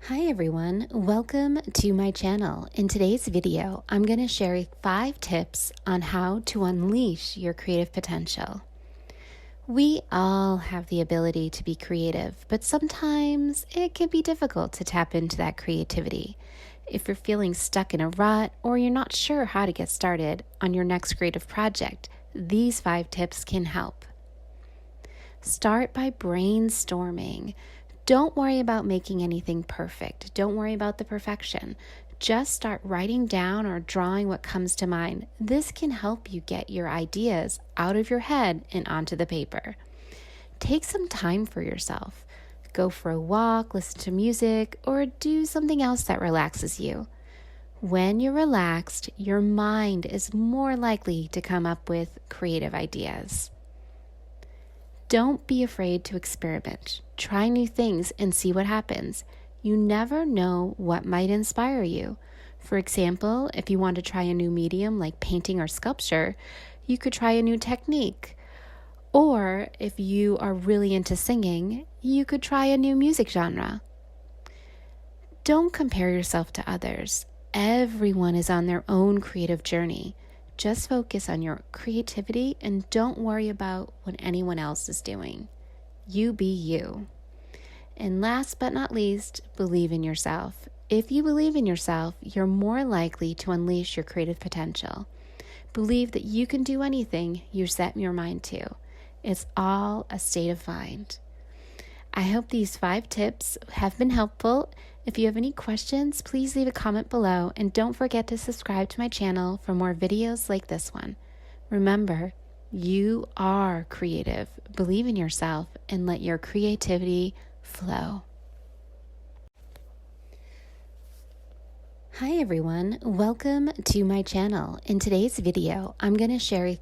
Hi everyone, welcome to my channel. In today's video, I'm going to share 5 tips on how to unleash your creative potential. We all have the ability to be creative, but sometimes it can be difficult to tap into that creativity. If you're feeling stuck in a rut or you're not sure how to get started on your next creative project, these 5 tips can help. Start by brainstorming. Don't worry about making anything perfect. Don't worry about the perfection. Just start writing down or drawing what comes to mind. This can help you get your ideas out of your head and onto the paper. Take some time for yourself. Go for a walk, listen to music, or do something else that relaxes you. When you're relaxed, your mind is more likely to come up with creative ideas. Don't be afraid to experiment. Try new things and see what happens. You never know what might inspire you. For example, if you want to try a new medium like painting or sculpture, you could try a new technique. Or if you are really into singing, you could try a new music genre. Don't compare yourself to others. Everyone is on their own creative journey. Just focus on your creativity and don't worry about what anyone else is doing. You be you. And last but not least, believe in yourself. If you believe in yourself, you're more likely to unleash your creative potential. Believe that you can do anything you set your mind to. It's all a state of mind. I hope these 5 tips have been helpful. If you have any questions, please leave a comment below and don't forget to subscribe to my channel for more videos like this one. Remember, you are creative. Believe in yourself and let your creativity flow. Hi everyone, welcome to my channel. In today's video, I'm going to share